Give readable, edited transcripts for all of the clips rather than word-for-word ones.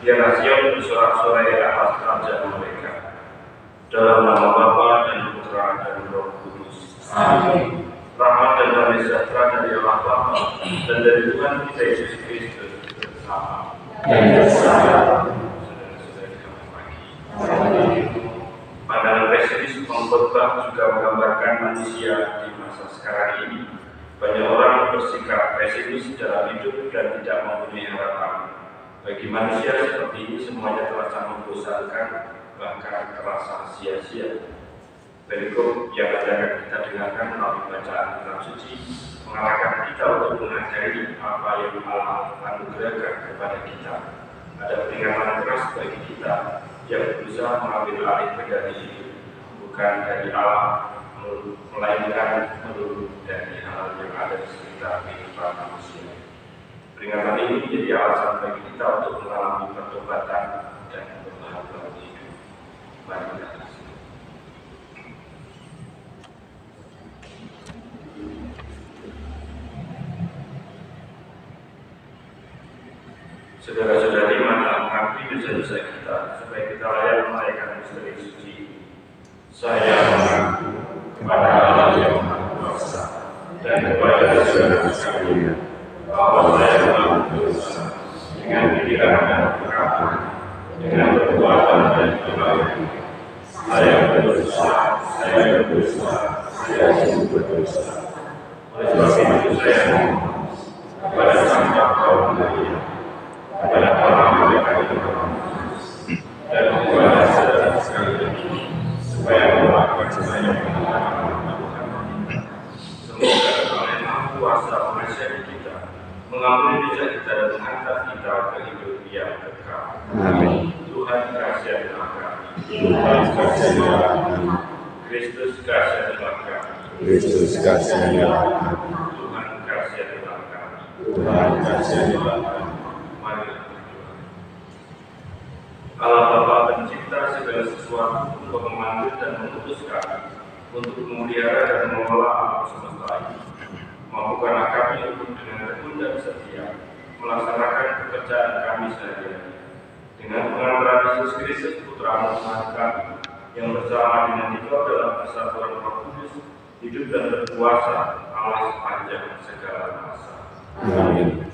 Biarlah Sion bersorak-sorai atas kerajaan mereka. Dalam nama Bapa dan Putra dan Roh Kudus. Amin. Rahmat dan damai sejahtera dari Allah Bapa dan dari Tuhan kita Yesus Kristus bersama. Pandangan pesimis pengkhotbah juga menggambarkan manusia di masa sekarang ini. Banyak orang bersikap pesimis dalam hidup dan tidak mempunyai harapan. Bagi manusia seperti ini semuanya terasa membosankan, bahkan terasa sia-sia. Perikop yang akan kita dengarkan melalui bacaan kitab suci mengarahkan kita untuk mengajari apa yang Allah anugerahkan kepada kita. Ada peringatan keras bagi kita yang berusaha mengambil alih kendali hidup, bukan dari Allah, melainkan melulu dari hal yang ada di sekitar kehidupan manusia. Peringatan ini menjadi alasan bagi kita untuk mengalami pertobatan dan pembaharuan hidup. Mari kita bersama. Saudara-saudari, marilah mengakui dosa-dosa kita supaya kita layak merayakan misteri suci. Saya mengaku kepada Allah yang Maha Kuasa dan kepada saudara sekalian bahwa saya telah berdosa dengan pikiran dan perkataan, dengan perbuatan dan kelalaian. Saya berdosa, saya sungguh berdosa. Oleh sebab itu saya memohon kepada Sang Bapa Maria, kepada para malaikat dan kepada saudara sekalian, supaya melakukan saya mengalami Tuhan. Semoga oleh Maha Kuasa mengasihani kita, mengampuni dosa kita dan mengangkat kita ke hidup yang kekal. Amin. Tuhan kasihanilah kami. Tuhan kasihanilah kami. Kristus kasihanilah kami. Kristus kasihanilah kami. Tuhan kasihanilah kami. Tuhan kasihanilah kami. Mari kita berdoa. Allah Bapa pencipta segala sesuatu untuk memanggil dan mengutus kami untuk memelihara dan mengelola alam semesta ini. Mampukanlah kami untuk dengan tekun dan setia melaksanakan pekerjaan kami sehari-hari. Dengan pengantaran Yesus Kristus Putra Tuhan kami yang bersama dengan Dikau dalam persatuan Roh Kudus hidup dan berkuasa Allah sepanjang segala masa. Amin.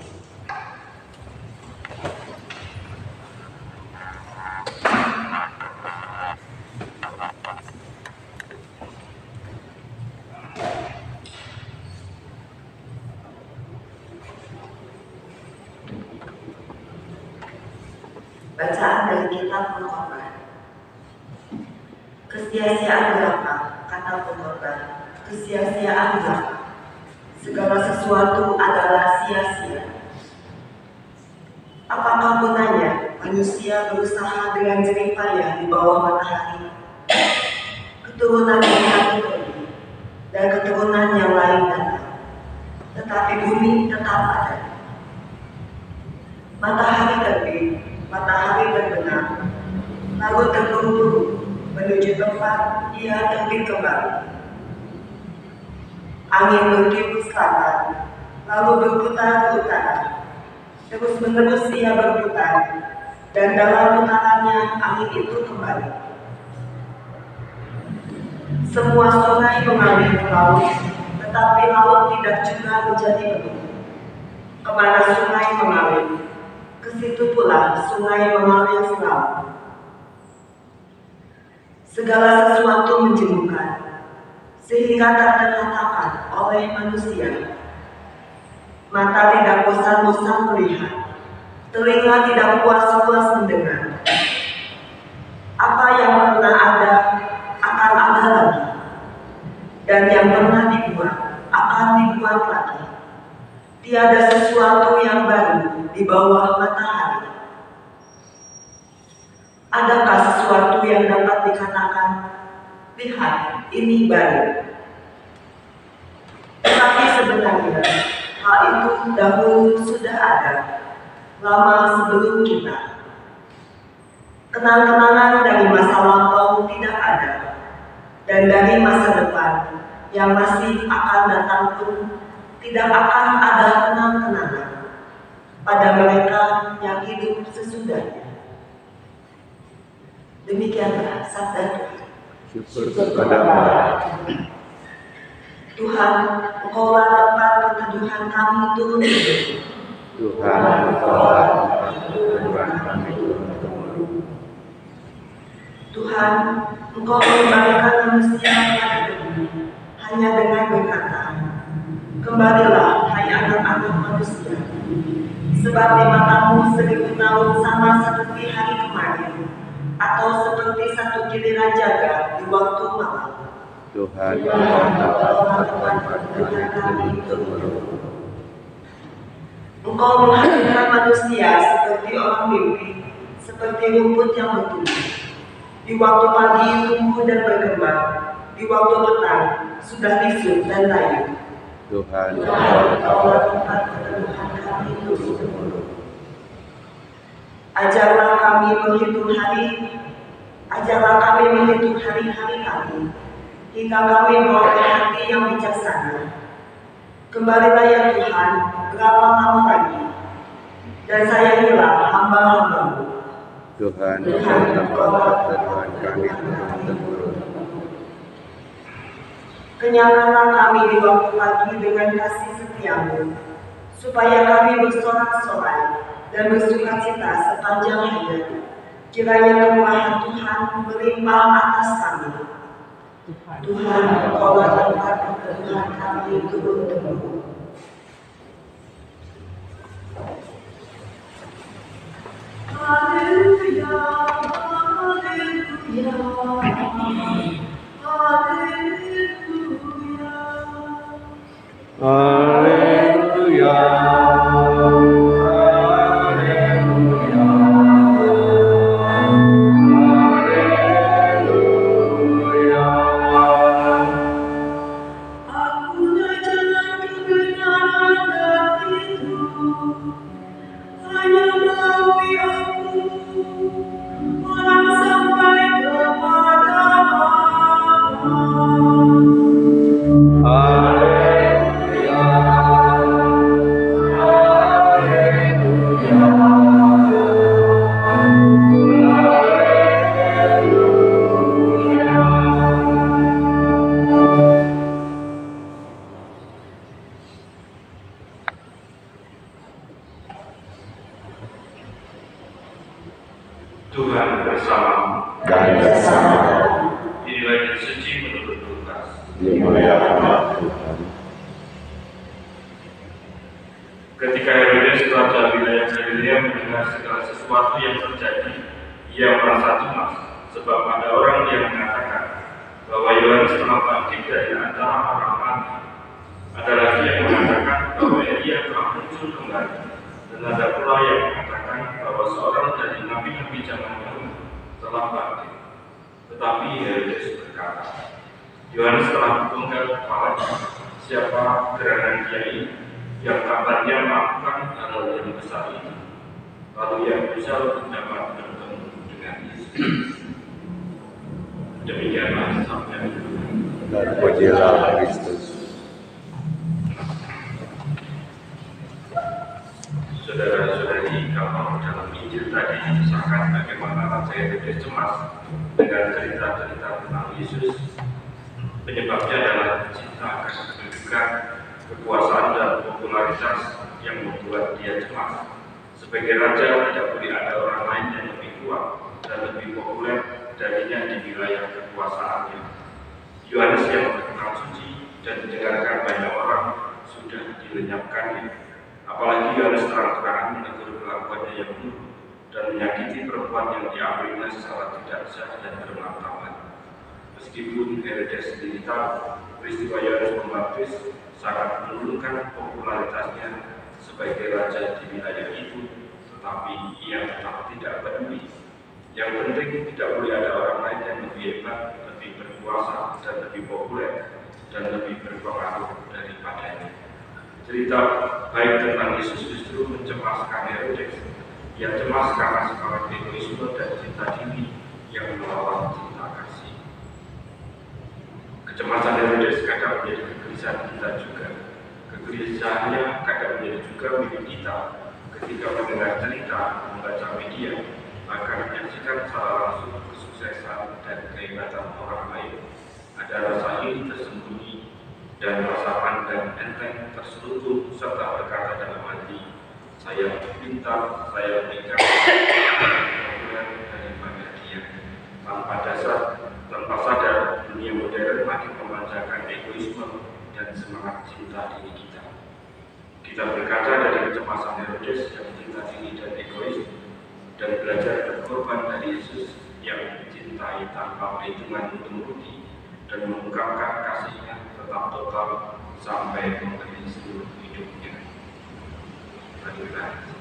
Bacaan dari kitab pengkhotbah. Kesia-siaan belaka, kata pengkhotbah. Kesia-siaan belaka. Segala sesuatu adalah sia-sia. Apakah gunanya manusia berusaha dengan jerih payah di bawah matahari? Keturunan yang satu pergi dan keturunan yang lain datang, tetapi bumi tetap ada. Matahari terbit, matahari terbenam, lalu terburu-buru menuju tempat ia terbit kembali. Angin bertiup selatan, lalu berputar ke utara. Terus-menerus ia berputar, dan dalam putarannya angin itu kembali. Semua sungai mengalir ke laut, tetapi laut tidak juga menjadi penuh. Kemana sungai mengalir, ke situ pula sungai mengalir selalu. Segala sesuatu menjemukan, sehingga tak terkatakan oleh manusia. Mata tidak bosan-bosan melihat, telinga tidak puas-puas mendengar. Apa yang pernah ada akan ada lagi, dan yang pernah dibuat akan dibuat lagi. Tiada sesuatu yang baru di bawah matahari. Adakah sesuatu yang dapat dikatakan, lihat, ini baru? Tetapi sebenarnya hal itu dahulu sudah ada, lama sebelum kita. Kenang-kenangan dari masa lampau tidak ada, dan dari masa depan yang masih akan datang pun tidak akan ada kenang-kenangan pada mereka yang hidup sesudahnya. Demikianlah sabda Tuhan. Syukur kepadamu. Tuhan, Engkaulah tempat perteduhan kami turun. Tuhan, Engkaulah tempat perteduhan kami turun-temurun. Tuhan, Engkau mengembalikan manusia kepada bumi hanya dengan berkata, kembalilah hai anak-anak manusia, sebab di matamu 1000 tahun sama seperti hari kemarin, atau seperti satu giliran jaga di waktu malam. Tuhan, Engkaulah tempat perteduhan kami turun-temurun. Engkau menghadirkan manusia seperti orang mimpi, seperti rumput yang bertumbuh. Di waktu pagi tumbuh dan berkembang, di waktu petang sudah lisut dan layu. Tuhan, Engkaulah tempat perteduhan kami turun-temurun. Ajarlah kami menghitung hari-hari kami, hingga kami memperoleh hati yang bijaksana. Kembalilah ya Tuhan, berapa lama lagi? Dan sayangilah hamba-hamba-Mu. Tuhan, Engkau tempat perteduhan kami turun-temurun. Kenyangkanlah kami di waktu pagi dengan kasih setia-Mu, supaya kami bersorak-sorai dan bersukacita sepanjang hayat. Kiranya kemurahan Tuhan melimpah atas kami. Tuhan, Engkaulah tempat perteduhan kami turun-temurun. Haleluya, haleluya, haleluya. Haleluya. Tuhan bersamamu Dan bersama Inilah yang suci menurut Lukas. dimuliakanlah Tuhan. Ketika Herodes raja wilayah Galilea mendengar segala sesuatu yang terjadi, ia merasa cemas, sebab ada orang yang mengatakan bahwa Yohanes telah bangkit dari antara orang mati. Ada lagi yang mengatakan bahwa Elia telah muncul kembali, dan ada pula yang mengatakan bahwa seorang dari nabi-nabi zaman dahulu telah bangkit. Tetapi Herodes berkata, Yohanes telah bertunggal kepalanya. Siapa gerangan dia ini yang kabarnya melakukan hal yang besar ini, lalu yang bisa dapat bertemu dengan Yesus. Demikianlah sabda Tuhan. Dan pujilah Kristus. Saudara-saudari, kalau dalam Injil tadi disahkan bagaimana Raja Herodes cemas dengan cerita-cerita tentang Yesus, penyebabnya adalah cinta akan kedudukan, kekuasaan dan popularitas yang membuat dia cemas. Sebagai raja tidak boleh ada orang lain yang lebih kuat dan lebih populer darinya di wilayah kekuasaannya. Yohanes yang terkenal suci dan didengarkan banyak orang sudah dilenyapkannya. Apalagi Yohanes terang-terangan menegur kelakuannya yang buruk dan menyakiti perempuan yang diambilnya secara tidak sah dan bermartabat. Meskipun Herodes sendiri tahu peristiwa Yohanes Pembaptis sangat menurunkan popularitasnya sebagai raja di wilayah itu, tetapi ia tetap tidak peduli. Yang penting tidak boleh ada orang lain yang lebih hebat, lebih berkuasa, dan lebih populer, dan lebih berpengaruh daripadanya. Cerita baik tentang Yesus justru mencemaskan Herodes. Ia cemas karena semangat egoisme dan cinta diri yang melawan cinta kasih. Kecemasan Herodes kadang menjadi kegelisahan kita juga. Kegelisahannya kadang menjadi juga milik kita ketika mendengar cerita, membaca media, bahkan menyaksikan menyaksikan secara langsung kesuksesan dan kehebatan orang lain, ada rasa iri tersembunyi dan rasa pandang enteng terselubung serta berkata dalam hati, saya pintar, saya menikah, daripada dia. Tanpa sadar, dunia modern makin memanjakan egoisme dan semangat cinta diri kita. Kita berkaca dari kecemasan Herodes yang cinta diri dan egois, dan belajar berkorban dari Yesus yang mencintai tanpa perhitungan untuk menuruti dan mengungkapkan kasihnya tetap total sampai mengakhiri seluruh hidupnya. Marilah.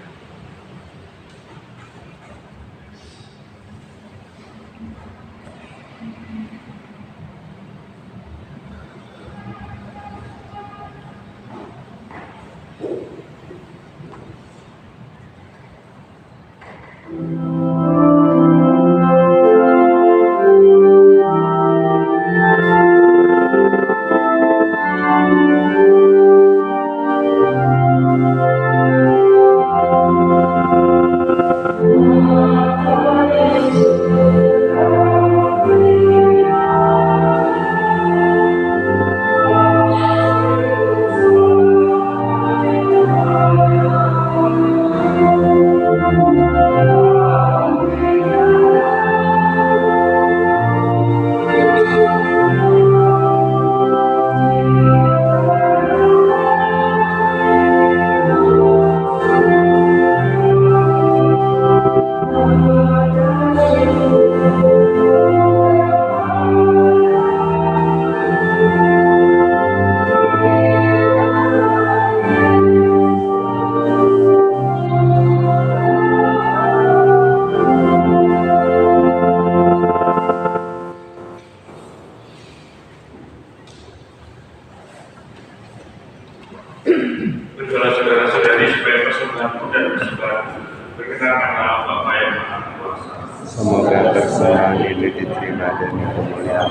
Berdoa saudara-saudari supaya persembahanku dan persembahanku berkenan pada Bapa yang Maha Kuasa. Semoga persembahan ini diterima demi kemuliaan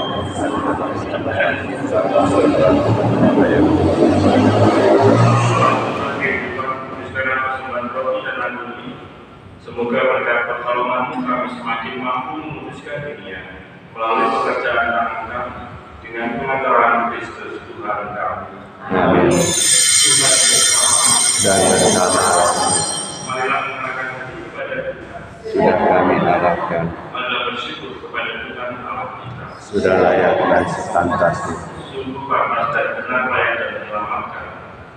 semoga berkat pertolonganmu kami semakin mampu memutuskan dunia melalui pekerjaan tangan kami dengan pengantaran Kristus Tuhan kami. Amin. Dan bersama marilah mengarahkan hati kepada Tuhan. sudah kami arahkan, Marilah bersyukur kepada Tuhan Allah kita. sudah layak dan sepantasnya. Sungguh pantas dan benar layak dan menyelamatkan,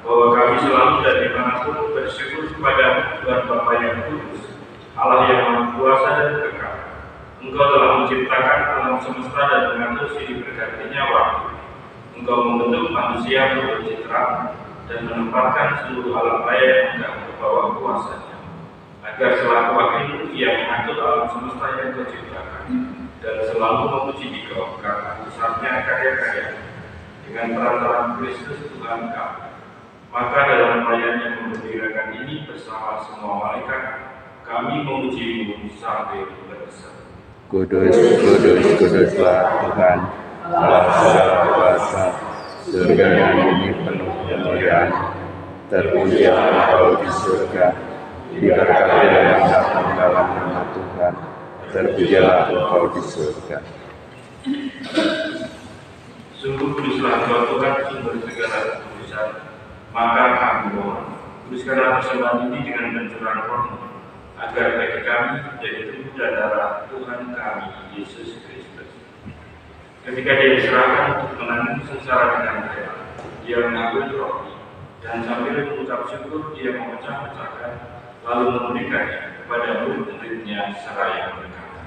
bahwa kami selalu dan dimanapun bersyukur kepada Tuhan Bapa yang kudus, Allah yang Maha Kuasa dan kekal. Engkau telah menciptakan alam semesta dan mengatur silih bergantinya waktu. Engkau membentuk manusia menurut citra dan menempatkan seluruh alam raya yang ke bawah kuasanya, agar selaku wakilmu ia mengatur alam semesta yang kau ciptakan dan selalu memuji Dikau karena besarnya karya-karya dengan perantaraan Kristus Tuhan kami. Maka dalam pelayan yang memberdirakan ini bersama semua malaikat, kami memuji-Mu sambil berseru. Kudus, kudus, kuduslah Tuhan, Allah segala kuasa. Surga yang ini penuh kemuliaan. Terpujilah Engkau di surga, diberkatilah yang datang dalam nama Tuhan. Terpujilah Engkau di surga. Sungguh kuduslah Engkau Tuhan, sumber segala kekudusan. Maka kami mohon, kuduskanlah persembahan ini dengan pencurahan Roh-Mu, agar bagi kami menjadi tubuh dan darah Tuhan kami Yesus Kristus. Ketika Dia diserahkan untuk menanggung sengsara dengan rela, Dia mengambil roti dan sambil mengucap syukur Dia memecah-mecahkan, lalu memberikannya kepada murid-muridnya seraya berkata,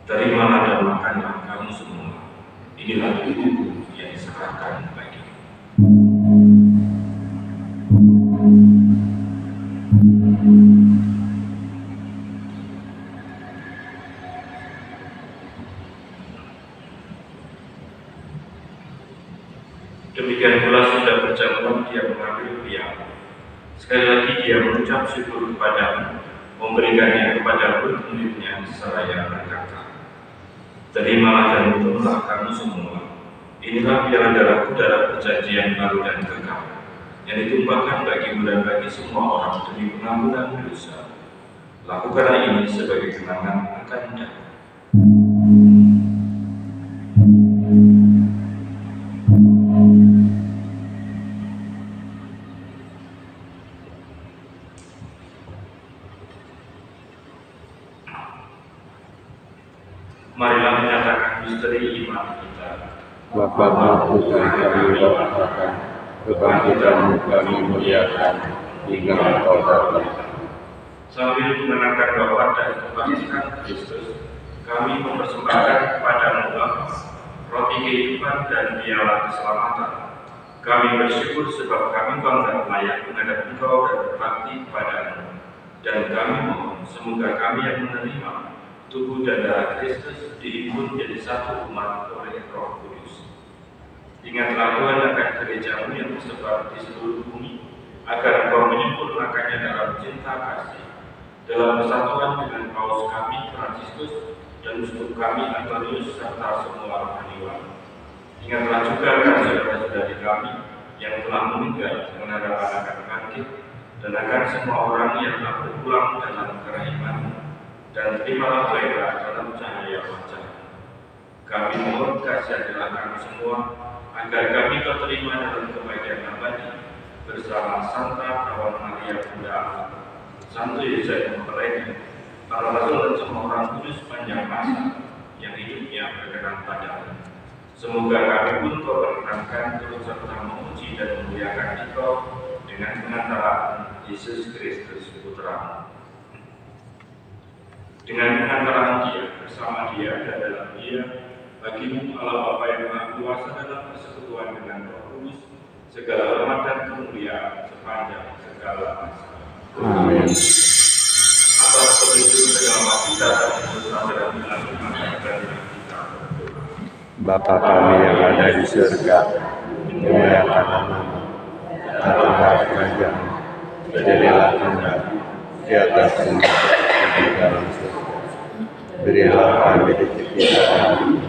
terimalah dan makanlah kamu semua, inilah tubuhku yang diserahkan bagimu. Demikian pula sudah berjamuan Dia mengambil piala. Sekali lagi Dia mengucap syukur kepadamu, memberikannya kepada murid-muridnya seraya berkata, terimalah dan minumlah kamu semua, inilah piala darahku, darah perjanjian baru dan kekal, yang ditumpahkan bagimu dan bagi semua orang demi pengampunan dosa. Lakukanlah ini sebagai kenangan akannya. Marilah menyatakan misteri iman kita. Bapa Tuhan kami doakan, kebangkitanmu kami muliakan, hingga Engkau datang. Sambil mengenangkan wafat dan kebangkitan Kristus, kami mempersembahkan kepadamu Bapa, roti kehidupan dan piala keselamatan. Kami bersyukur sebab kami bangga layak menghadap Engkau dan berbakti kepadamu. Dan kami mohon semoga kami yang menerima tubuh dan darah Kristus diimpun jadi satu umat oleh Roh Kudus. Ingatlah Tuhan akan gerejamu yang tersebar di seluruh bumi, agar Engkau menyempurnakannya dalam cinta kasih, dalam persatuan dengan Paus kami Fransiskus dan uskup kami Antonius serta semua rohaniwan. Ingatlah juga akan saudara-saudari kami yang telah meninggal dengan harapan akan bangkit, dan akan semua orang yang telah berpulang dalam kerahiman, dan terimalah mereka dalam cahaya wajah. Kami mohon kasihanilah kami semua, agar kami terima dalam kebaikan abadi bersama Santa Perawan Maria Bunda Allah, Santo Yosef Mempelai, para rasul dan semua orang kudus sepanjang masa yang hidupnya berkenan padamu. Semoga kami pun Kau perkenankan turut serta memuji dan memuliakan Engkau dengan pengantaraan Yesus Kristus Putra-Mu. Dengan pengantaraan Dia, bersama Dia dan dalam Dia, bagimu Allah Bapa yang Maha Kuasa dalam persekutuan dengan Roh Kudus, segala hormat dan kemuliaan sepanjang segala masa. Amin. Atas petunjuk segala kita dan dosa dalam melakukan dan kita berdoa. Bapa kami yang ada di surga, dimuliakan namamu, datanglah kerajaan, jadilah kehendak di atas bumi dan di dalam surga. Berilah kami rezeki kita hari ini,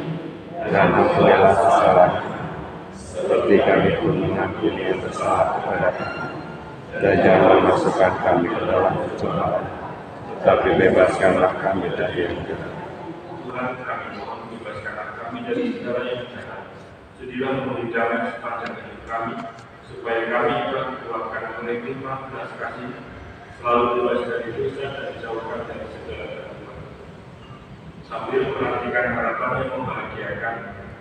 dan ampunilah kesalahan kami, seperti kami pun mengampuni yang bersalah kepada kami. Dan jangan masukkan kami ke dalam pencobaan, tapi bebaskanlah kami dari yang jahat. Tuhan, kami mohon bebaskanlah kami dari segala yang jahat. Jadilah memberi damai sepanjang hidup kami, supaya kami berkeluarkan oleh limpah belas kasih, selalu bebas dari dosa dan dijauhkan dari segala gangguan. Sambil menantikan harapan yang membahagiakan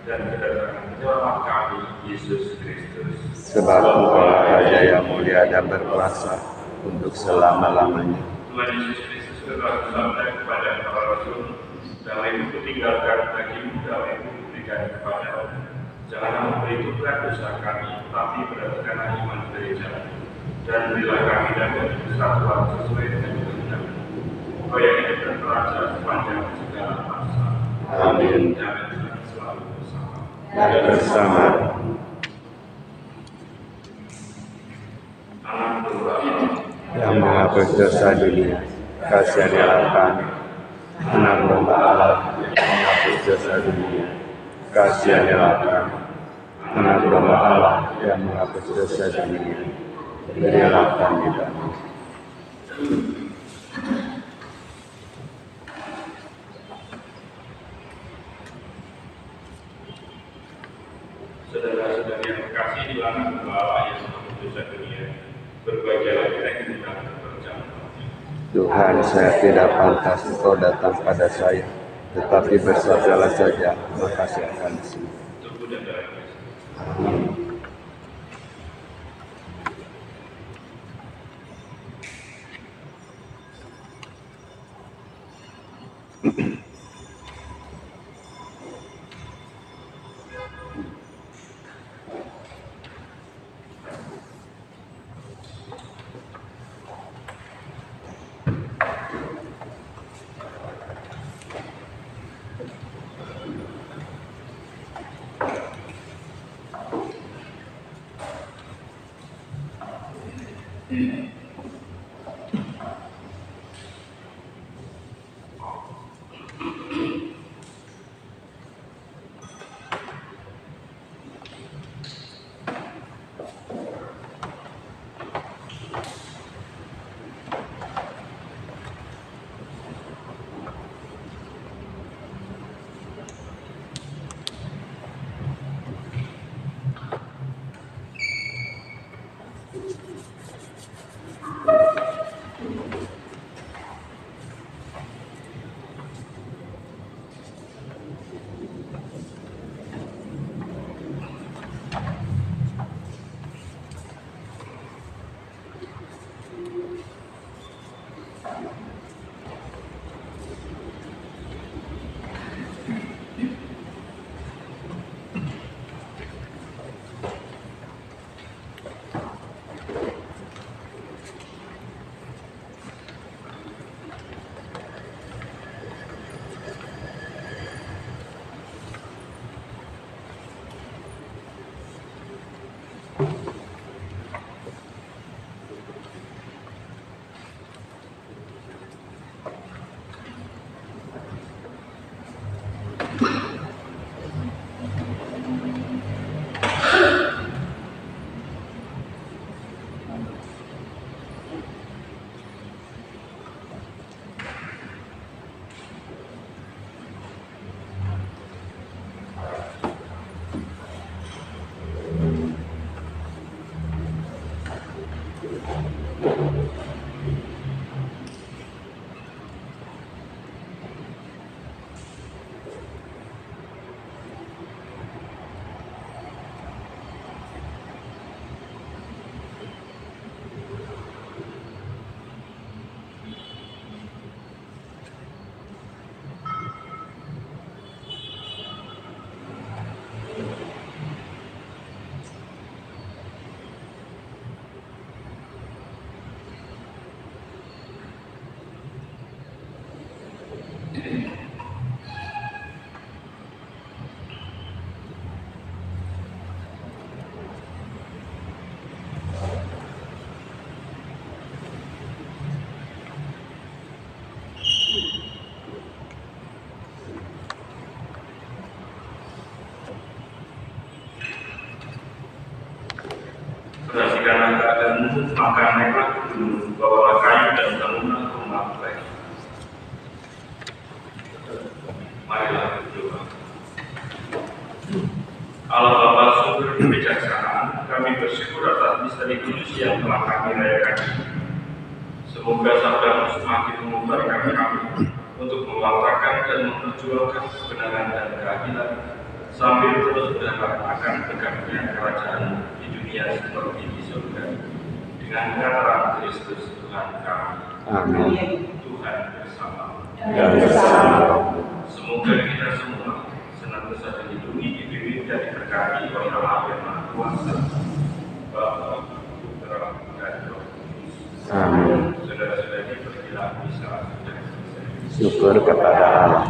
dan kedatangan penyelamat kami, Yesus Kristus. Sebab Engkaulah Raja yang mulia dan berkuasa untuk selama-lamanya. Tuhan Yesus Kristus telah bersabda kepada para rasul, damai-Mu kutinggalkan bagimu, damai-Mu kuberikan kepadamu. Janganlah memperhitungkan dosa kami, tapi perhatikanlah iman gereja, dan berilah kami damai persatuan sesuai dengan kehendak-Mu. Kau yang hidup dan terasa sepanjang segala masa. Amin. Damai Tuhan selalu bersama. Dan bersama Anak Tuhan, yang menghapus dosa dunia, kasihanilah kami. Anak domba Allah yang menghapus dosa dunia, kasihanilah kami. Anak domba Allah yang menghapus dosa dunia, berilah kami damai. saudara-saudari yang terkasih di dalam Allah yang menghapus dosa dunia, berbahagialah kita yang diundang berjamaah. Tuhan, saya tidak pantas Engkau datang pada saya, tetapi bersabdalah saja, maka saya akan sembuh. Tubuh dan darah Kristus. maka naiklah ke gunung, bawalah kayu dan bangunlah rumah lagi. Marilah berdoa. Allah Bapa sumber kebijaksanaan, kami bersyukur atas misteri kudus yang telah kami rayakan. Semoga sabdamu semakin mengubarkan kami untuk mewartakan dan memperjuangkan kebenaran dan keadilan, sambil terus berharap akan tegaknya kerajaan di dunia seperti di surga, dengan kehadiran Kristus Tuhan kami. Amin. Tuhan bersama. Dan bersama. Semoga kita semua senantiasa dilindungi, dibimbing dan diberkati oleh Allah yang Maha Kuasa, Bapa, Putra, dan Roh Kudus. Amin. Saudara-saudari, pergilah bisa sudah selesai. Syukur kepada Allah.